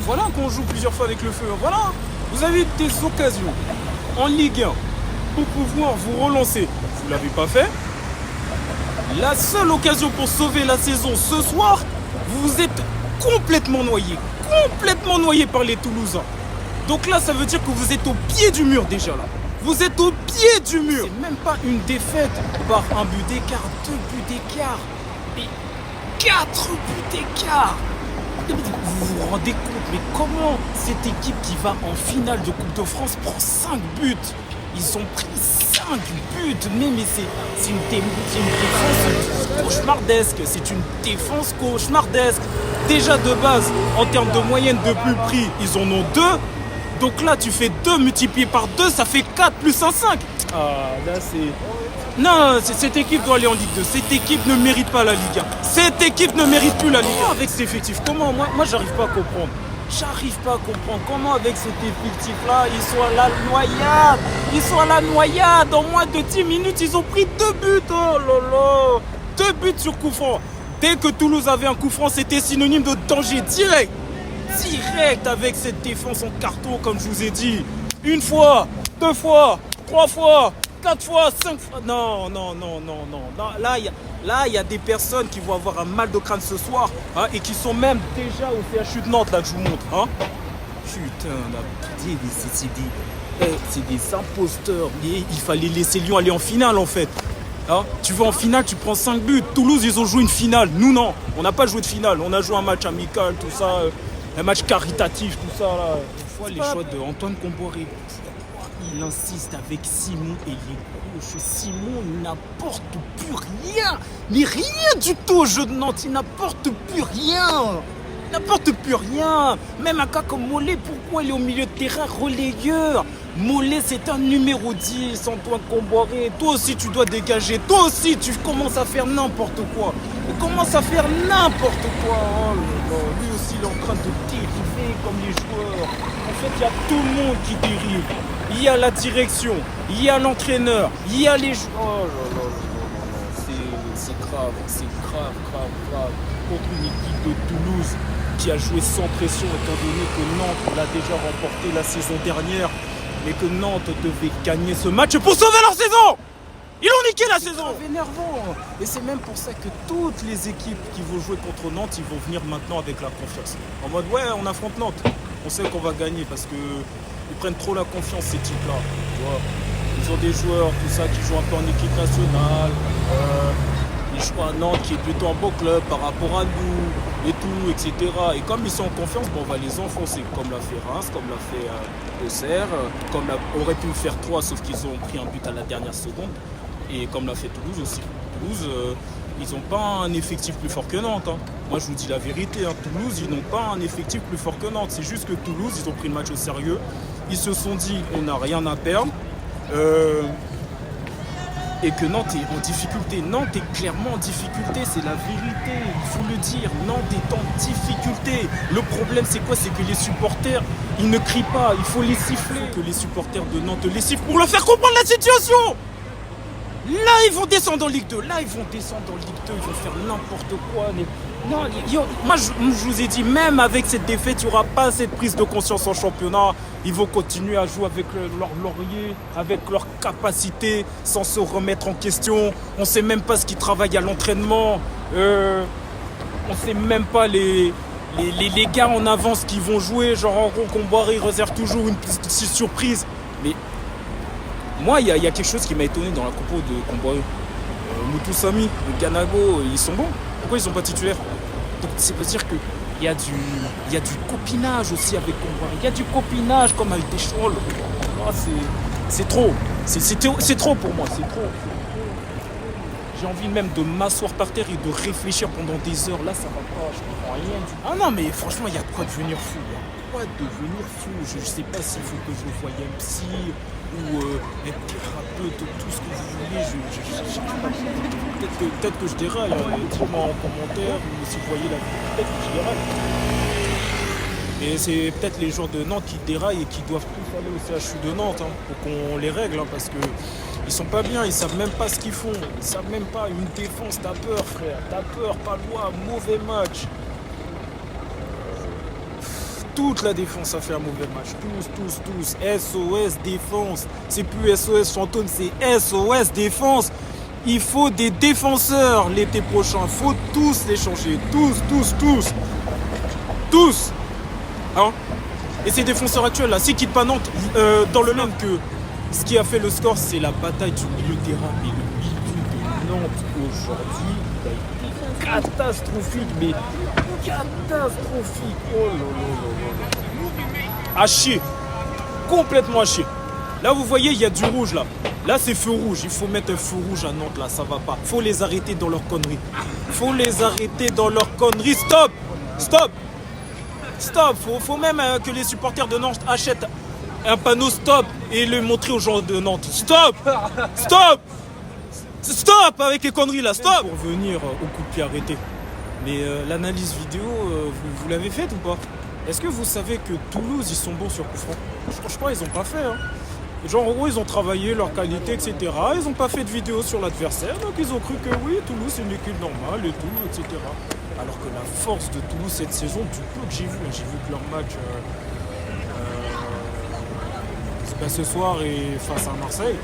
voilà qu'on joue plusieurs fois avec le feu. Voilà, vous avez des occasions en Ligue 1 pour pouvoir vous relancer. Vous ne l'avez pas fait. La seule occasion pour sauver la saison ce soir, vous êtes complètement noyé par les Toulousains. Donc là, ça veut dire que vous êtes au pied du mur déjà là. Vous êtes au pied du mur. C'est même pas une défaite par un but d'écart, 2 buts d'écart, et 4 buts d'écart. Vous vous rendez compte, mais comment cette équipe qui va en finale de Coupe de France prend 5 buts? Ils ont pris 5 buts, mais c'est une défense cauchemardesque. C'est une défense cauchemardesque. Déjà de base, en termes de moyenne de plus prix, ils en ont 2. Donc là, tu fais 2 multiplié par 2, ça fait 4 plus un 5. Ah, là, c'est... Non, cette équipe doit aller en Ligue 2. Cette équipe ne mérite pas la Ligue 1. Cette équipe ne mérite plus la Ligue 1. Avec cet effectif, comment moi j'arrive pas à comprendre. J'arrive pas à comprendre comment avec cet effectif-là, ils sont à la noyade. Ils sont à la noyade. En moins de 10 minutes, ils ont pris 2 buts. Oh là là. 2 buts sur coup franc. Dès que Toulouse avait un coup franc, c'était synonyme de danger direct. Direct avec cette défense en carton, comme je vous ai dit. 1 fois, 2 fois, 3 fois, 4 fois, 5 fois. Non. Là, il y a des personnes qui vont avoir un mal de crâne ce soir, hein, et qui sont même déjà au CHU de Nantes, là, que je vous montre. Hein. Putain, c'est des imposteurs. Il fallait laisser Lyon aller en finale, en fait. Hein, tu vas en finale, tu prends 5 buts. Toulouse, ils ont joué une finale. Nous, non. On n'a pas joué de finale. On a joué un match amical, tout ça. Un match caritatif, tout ça. Là. Une fois, les choix d'Antoine Comboiré. Il insiste avec Simon et les gauches. Simon n'apporte plus rien. Mais rien du tout au jeu de Nantes. Il n'apporte plus rien. Il n'apporte plus rien. Même un cas comme Mollet, pourquoi il est au milieu de terrain relayeur? Mollet, c'est un numéro 10, Antoine Comboiré. Toi aussi, tu dois dégager. Toi aussi, tu commences à faire n'importe quoi. Tu commences à faire n'importe quoi. Oh là là. Lui aussi, il est en train de dériver comme les joueurs. En fait, il y a tout le monde qui dérive. Il y a la direction, il y a l'entraîneur, il y a les joueurs. Oh là là là. C'est grave. Contre une équipe de Toulouse qui a joué sans pression, étant donné que Nantes l'a déjà remporté la saison dernière, mais que Nantes devait gagner ce match pour sauver leur saison. Ils ont niqué la saison. C'est énervant. Et c'est même pour ça que toutes les équipes qui vont jouer contre Nantes, ils vont venir maintenant avec la confiance. En mode, ouais, on affronte Nantes. On sait qu'on va gagner parce que ils prennent trop la confiance, ces types-là. Tu vois, ils ont des joueurs, tout ça, qui jouent un peu en équipe nationale. Ils jouent à Nantes, qui est plutôt un beau club par rapport à nous, et tout, etc. Et comme ils sont en confiance, bon, on va les enfoncer, comme l'a fait Reims, comme l'a fait Auxerre, comme aurait pu faire 3, sauf qu'ils ont pris un but à la dernière seconde. Et comme l'a fait Toulouse aussi. Toulouse, ils n'ont pas un effectif plus fort que Nantes. Hein. Moi, je vous dis la vérité. Hein. Toulouse, ils n'ont pas un effectif plus fort que Nantes. C'est juste que Toulouse, ils ont pris le match au sérieux. Ils se sont dit, on n'a rien à perdre. Et que Nantes est en difficulté. Nantes est clairement en difficulté, c'est la vérité. Il faut le dire. Nantes est en difficulté. Le problème, c'est quoi? C'est que les supporters, ils ne crient pas. Il faut les siffler. Il faut que les supporters de Nantes les sifflent pour leur faire comprendre la situation. Là, ils vont descendre en Ligue 2. Ils vont faire n'importe quoi. Non, moi, je vous ai dit, même avec cette défaite, il n'y aura pas cette prise de conscience en championnat. Ils vont continuer à jouer avec leur laurier, avec leur capacité, sans se remettre en question. On ne sait même pas ce qu'ils travaillent à l'entraînement. On ne sait même pas les gars en avance qui vont jouer. Genre, en gros, Comboiré réserve toujours une petite surprise. Mais moi, il y a quelque chose qui m'a étonné dans la compo de Comboiré. Moutou Samy, le Ganago, ils sont bons. Pourquoi ils sont pas titulaires? Donc ça veut dire qu'il y a du copinage aussi avec Comboiré. Il y a du copinage comme avec Deschamps. C'est trop. C'est trop pour moi. C'est trop. J'ai envie même de m'asseoir par terre et de réfléchir pendant des heures. Là, ça va pas. Je comprends rien du tout. Ah non, mais franchement, il y a de quoi devenir fou. Je sais pas s'il faut que je voie un psy ou un thérapeute, tout ce que vous voulez. Peut-être que je déraille. Dites-moi en commentaire ou si vous voyez la vidéo. Peut-être que je déraille. Mais c'est peut-être les joueurs de Nantes qui déraillent et qui doivent tous aller au CHU de Nantes pour qu'on les règle. Parce que ils sont pas bien, ils savent même pas ce qu'ils font. Ils savent même pas. Une défense, t'as peur, frère. T'as peur, pas loin, mauvais match. toute la défense a fait un mauvais match. Tous. SOS défense. C'est plus SOS Chantôme, c'est SOS défense. Il faut des défenseurs l'été prochain. Il faut tous les changer. Tous. Hein? Et ces défenseurs actuels là, s'ils quittent pas Nantes, dans le même que ce qui a fait le score, c'est la bataille du milieu de terrain. Et le milieu de Nantes aujourd'hui, il a été catastrophique, mais catastrophique. Oh là. À chier. Complètement à chier. Là, vous voyez, il y a du rouge là. Là, c'est feu rouge. Il faut mettre un feu rouge à Nantes là, ça va pas. Faut les arrêter dans leurs conneries. Stop. Faut même que les supporters de Nantes achètent un panneau stop et le montrer aux gens de Nantes. Stop avec les conneries là, stop. Pour venir au coup de pied arrêté. Mais l'analyse vidéo, vous l'avez faite ou pas? Est-ce que vous savez que Toulouse, ils sont bons sur coup franc? Franchement, ils ont pas fait. Hein. Genre, en gros, ils ont travaillé leur qualité, etc. Ils ont pas fait de vidéo sur l'adversaire. Donc, ils ont cru que oui, Toulouse, c'est une équipe normale et tout, etc. Alors que la force de Toulouse cette saison, du peu que j'ai vu que leur match ce soir et face à Marseille.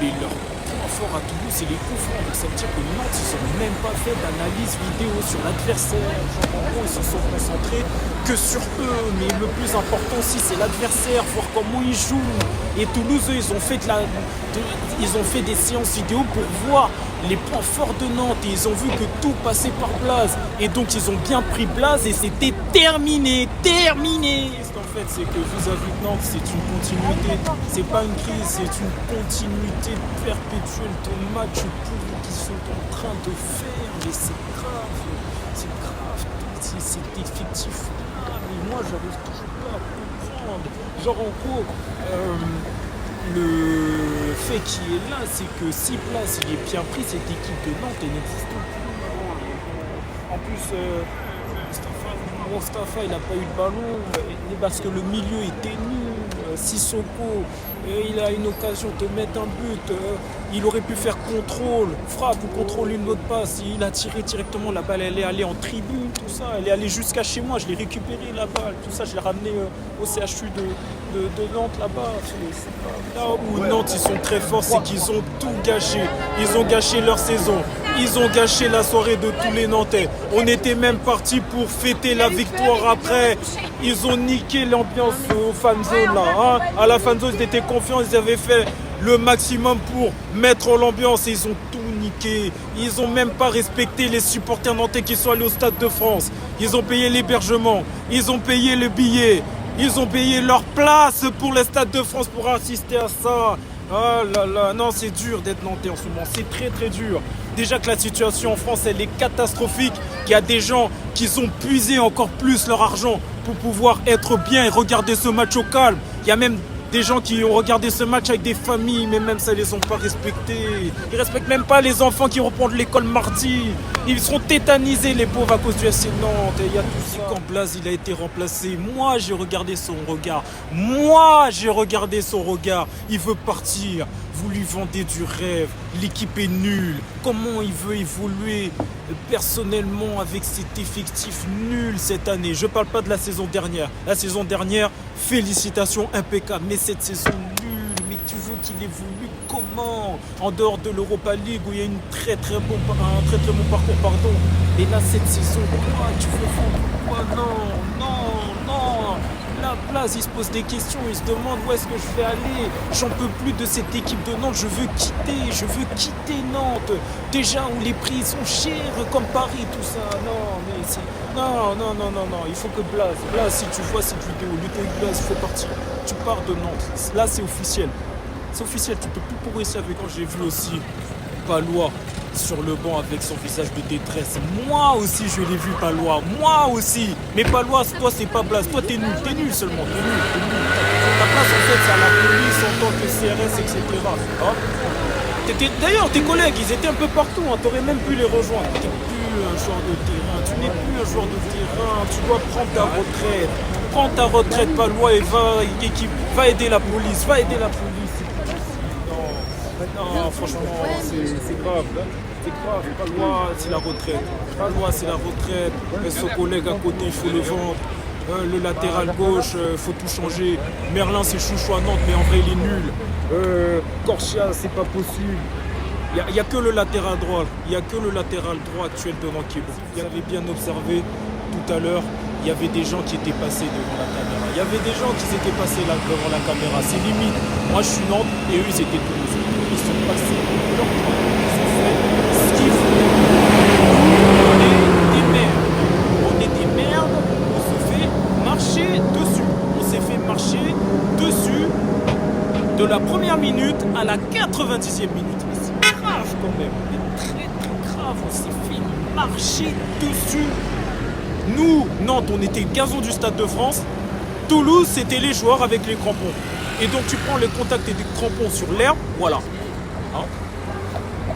Et leur point fort à Toulouse, c'est les coups francs. Donc ça veut dire que Nantes, ils n'ont même pas fait d'analyse vidéo sur l'adversaire. Genre, en gros, ils se sont concentrés que sur eux. Mais le plus important aussi, c'est l'adversaire, voir comment ils jouent. Et Toulouse, eux, ils ont fait des séances vidéo pour voir les points forts de Nantes. Et ils ont vu que tout passait par Blaze. Et donc, ils ont bien pris Blaze et c'était terminé. Ce qu'en fait, c'est que vis-à-vis de Nantes, c'est une continuité. C'est pas une crise, c'est une continuité perpétuelle de matchs pourris qu'ils sont en train de faire. Mais c'est grave. C'est effectif. Mais moi, j'arrive toujours pas à comprendre. Genre, en gros, le fait qui est là, c'est que si Place il est bien pris, cette équipe de Nantes elle n'existe plus. En plus, Mostafa il n'a pas eu de ballon parce que le milieu était nul. Sissoko, il a une occasion de mettre un but. Il aurait pu faire contrôle, frappe ou contrôle une autre passe. Il a tiré directement, la balle elle est allée en tribune, tout ça. Elle est allée jusqu'à chez moi, je l'ai récupéré la balle, tout ça, je l'ai ramené au CHU de Nantes là-bas. Là où Nantes ils sont très forts, c'est qu'ils ont tout gâché. Ils ont gâché leur saison. Ils ont gâché la soirée de tous les Nantais. On était même parti pour fêter la victoire après. Ils ont niqué l'ambiance aux fanzones là. Hein. À la fanzone, ils étaient confiants, ils avaient fait le maximum pour mettre l'ambiance et ils ont tout niqué. Ils ont même pas respecté les supporters nantais qui sont allés au Stade de France. Ils ont payé l'hébergement, ils ont payé le billet, ils ont payé leur place pour le Stade de France pour assister à ça. Oh là là, non, c'est dur d'être nantais en ce moment, c'est très très dur. Déjà que la situation en France, elle est catastrophique, qu'il y a des gens qui ont puisé encore plus leur argent pour pouvoir être bien et regarder ce match au calme. Il y a même des gens qui ont regardé ce match avec des familles, mais même ça, ils les ont pas respectés. Ils respectent même pas les enfants qui reprennent l'école mardi. Ils seront tétanisés, les pauvres, à cause du FC Nantes. Et il y a tout ça. Quand Blaze, il a été remplacé, moi, j'ai regardé son regard. Il veut partir. Vous lui vendez du rêve. L'équipe est nulle. Comment il veut évoluer personnellement avec cet effectif nul cette année? Je parle pas de la saison dernière. La saison dernière, félicitations, impeccable. Mais cette saison nulle, mais tu veux qu'il évolue comment? En dehors de l'Europa League où il y a un très très bon parcours, pardon. Et là, cette saison, quoi? Tu veux vendre quoi? Non. La Place, il se pose des questions, il se demande où est-ce que je vais aller. J'en peux plus de cette équipe de Nantes, je veux quitter Nantes. Déjà où les prix sont chers, comme Paris, tout ça. Non, il faut que Blaze, si tu vois cette vidéo, Ludovic Blaze, il faut partir. Tu pars de Nantes, là c'est officiel. Tu peux plus progresser avec. Quand j'ai vu aussi Palois sur le banc avec son visage de détresse. Moi aussi je l'ai vu, Palois. Mais Palois, toi c'est pas Blaze. Toi t'es nul seulement. T'es nul. Ta place en fait c'est à la police en tant que CRS, etc. Hein? D'ailleurs tes collègues ils étaient un peu partout. Hein. T'aurais même pu les rejoindre. T'es plus un joueur de terrain. Tu n'es plus un joueur de terrain. Tu dois prendre ta retraite. Prends ta retraite, Palois, et va aider la police. Non, franchement, c'est grave. Palois, c'est la retraite. Son collègue à côté, il faut le vendre. Le latéral gauche, faut tout changer. Merlin, c'est chouchou à Nantes, mais en vrai, il est nul. Corchia, c'est pas possible. Il n'y a que le latéral droit. Il n'y a que le latéral droit actuel de Nantes qui est bon. Vous avez bien observé tout à l'heure, il y avait des gens qui étaient passés devant la caméra. Il y avait des gens qui s'étaient passés là devant la caméra. C'est limite. Moi, je suis Nantes et eux, ils étaient Toulouse. Ils sont passés leur temps. Ils ont fait ce qu'il faut. On est des merdes. On est des merdes. On se fait marcher dessus. On s'est fait marcher dessus de la première minute à la 90e minute. Mais c'est grave quand même. C'est très très grave. On s'est fait marcher dessus. Nous, Nantes, on était le gazon du Stade de France. Toulouse, c'était les joueurs avec les crampons. Et donc tu prends les contacts et des crampons sur l'herbe, voilà. Hein,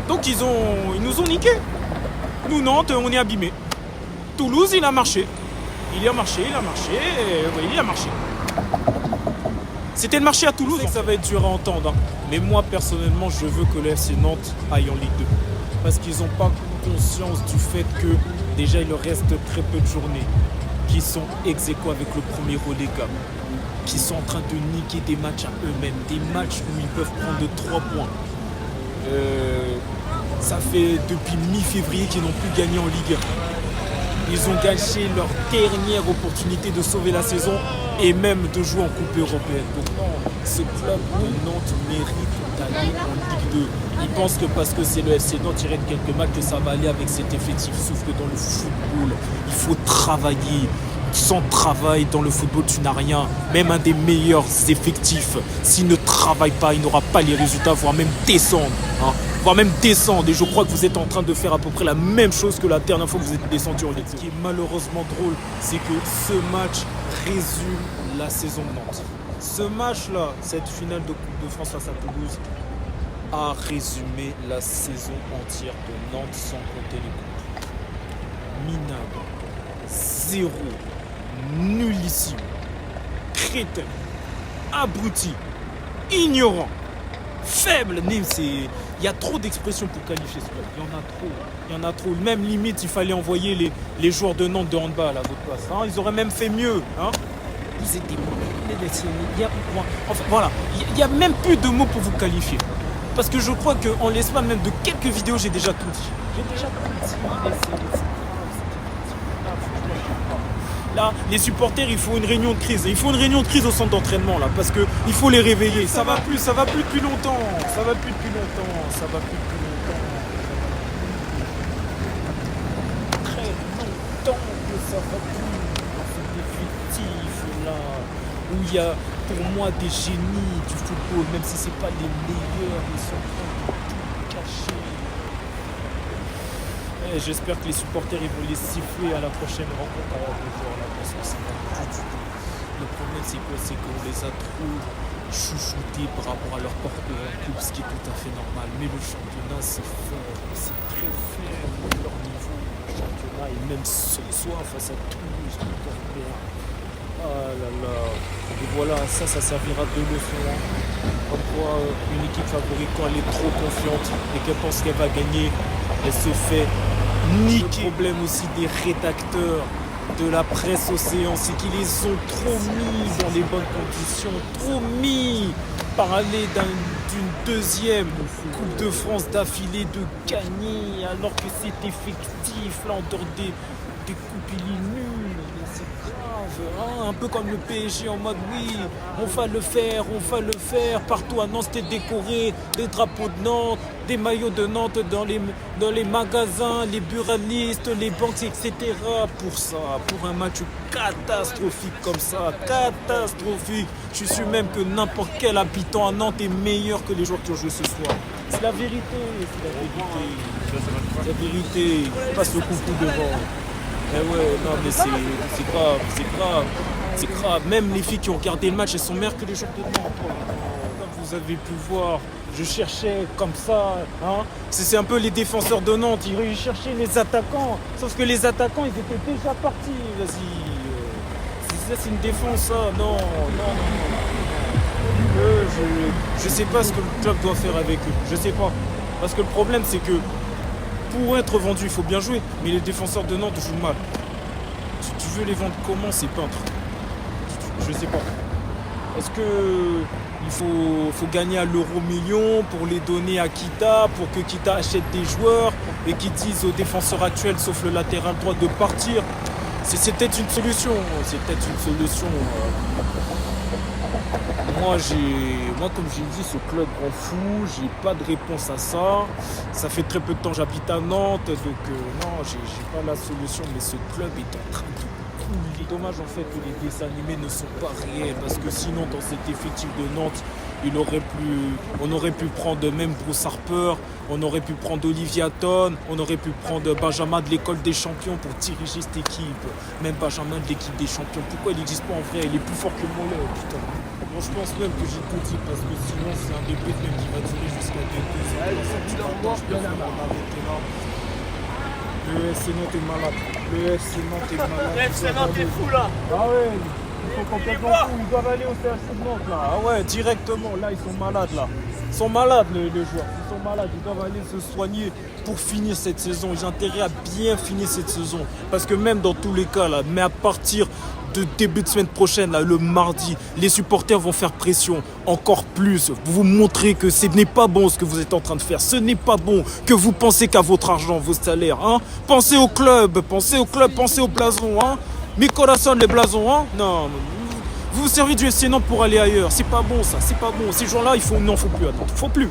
donc ils nous ont niqués. Nous, Nantes, on est abîmés. Toulouse, il a marché. Il a marché, oui, il a marché. C'était le marché à Toulouse, ça va être dur à entendre. Hein. Mais moi, personnellement, je veux que le FC Nantes aille en Ligue 2. Parce qu'ils n'ont pas conscience du fait que déjà il leur reste très peu de journées, qui sont ex-aequo avec le premier relégable, qui sont en train de niquer des matchs à eux-mêmes, des matchs où ils peuvent prendre de 3 points. Ça fait depuis mi-février qu'ils n'ont plus gagné en Ligue 1. Ils ont gâché leur dernière opportunité de sauver la saison et même de jouer en Coupe européenne. Donc ce club de Nantes mérite d'aller en Ligue 2. Ils pensent que parce que c'est le FC Nantes, il reste quelques matchs, que ça va aller avec cet effectif. Sauf que dans le football, il faut travailler. Sans travail, dans le football, tu n'as rien. Même un des meilleurs effectifs, s'il ne travaille pas, il n'aura pas les résultats, voire même descendre. Hein. Voire même descendre. Et je crois que vous êtes en train de faire à peu près la même chose que la dernière fois que vous êtes descendu en Ligue 2. Ce qui est malheureusement drôle, c'est que ce match résume la saison de Nantes. Ce match-là, cette finale de Coupe de France face à Toulouse, a résumé la saison entière de Nantes sans compter les coupes. Minable, zéro, nullissime, crétin, abruti, ignorant, faible. Il y a trop d'expressions pour qualifier ce club. Il y en a trop. Même limite, il fallait envoyer les joueurs de Nantes de handball à votre place. Hein. Ils auraient même fait mieux. Hein. Ils étaient... Enfin, voilà. Il n'y a même plus de mots pour vous qualifier. Parce que je crois qu'en l'espace même de quelques vidéos, j'ai déjà tout dit. Là, les supporters, il faut une réunion de crise. Il faut une réunion de crise au centre d'entraînement, là, parce qu'il faut les réveiller. Ça va plus depuis longtemps. Ça va plus depuis longtemps. Très longtemps que ça va plus dans cet effectif-là, où il y a, pour moi, des génies du football, même si c'est pas les meilleurs, ils sont en train de tout cacher. Et j'espère que les supporters ils vont les siffler à la prochaine rencontre à la joueurs là, parce que c'est pas du tout. Le problème c'est quoi? C'est qu'on les a trop chouchoutés par rapport à leur porteur en club, ce qui est tout à fait normal. Mais le championnat c'est fort, c'est très faible leur niveau. Le championnat et même ce soir face à Toulouse, ah là là. Et voilà, ça servira de leçon. Comme quoi une équipe favorite, quand elle est trop confiante et qu'elle pense qu'elle va gagner, elle se fait niquer. Le problème aussi des rédacteurs de la presse Océan, c'est qu'ils les ont trop mis dans les bonnes conditions, trop mis par aller d'une deuxième Coupe de France d'affilée de gagner, alors que c'est effectif, là en dehors des coupes il est nul. C'est grave, hein, un peu comme le PSG en mode oui, on va le faire, partout à Nantes c'était décoré, des drapeaux de Nantes, des maillots de Nantes dans les magasins, les buralistes, les banques, etc. Pour ça, pour un match catastrophique comme ça, catastrophique. Je suis sûr même que n'importe quel habitant à Nantes est meilleur que les joueurs qui ont joué ce soir. C'est la vérité, c'est la vérité, passe le coucou devant. Eh ouais, non mais c'est grave. Même les filles qui ont regardé le match, elles sont meilleures que les joueurs de Nantes. Comme vous avez pu voir, je cherchais comme ça. Hein. C'est un peu les défenseurs de Nantes, ils cherchaient les attaquants. Sauf que les attaquants, ils étaient déjà partis. Vas-y. Ça, c'est une défense, ça. Non. Je sais pas ce que le club doit faire avec eux. Je sais pas. Parce que le problème, c'est que pour être vendu, il faut bien jouer. Mais les défenseurs de Nantes jouent mal. Tu veux les vendre comment, ces peintres? Je sais pas. Est-ce que il faut gagner à l'euro million pour les donner à Kita, pour que Kita achète des joueurs et qu'ils disent aux défenseurs actuels, sauf le latéral droit, de partir? C'est peut-être une solution. C'est peut-être une solution. Moi, comme j'ai dit, ce club rend fou. J'ai pas de réponse à ça. Ça fait très peu de temps que j'habite à Nantes, donc non, j'ai pas la solution. Mais ce club est en train de couler. Dommage en fait que les dessins animés ne sont pas réels, parce que sinon, dans cet effectif de Nantes, on aurait pu prendre même Bruce Harper, on aurait pu prendre Olivier Hatton, on aurait pu prendre Benjamin de l'école des champions pour diriger cette équipe. Même Benjamin de l'équipe des champions. Pourquoi il n'existe pas en vrai? Il est plus fort que Mollet, putain. Bon, je pense même que j'ai tout dit, parce que sinon c'est un début même qui va durer jusqu'à 2 ans. Le FC Nantes est malade. Le FC Nantes est malade. Le FC Nantes est fou là. Ah ouais, ils sont complètement fous. Ils doivent aller au CHU de Nantes là. Ah ouais, directement. Là, ils sont malades là. Ils sont malades les joueurs. Ils sont malades. Ils doivent aller se soigner pour finir cette saison. J'ai intérêt à bien finir cette saison. Parce que même dans tous les cas là, mais à partir de début de semaine prochaine, là, le mardi, les supporters vont faire pression encore plus. Vous montrez que ce n'est pas bon ce que vous êtes en train de faire. Ce n'est pas bon que vous pensez qu'à votre argent, vos salaires. Hein. Pensez au club, pensez au blason. Hein. Mi corazón, les blasons. Hein. Non, vous vous servez du FC Nantes pour aller ailleurs. C'est pas bon ça, c'est pas bon. Ces gens-là, il faut plus attendre. Faut plus.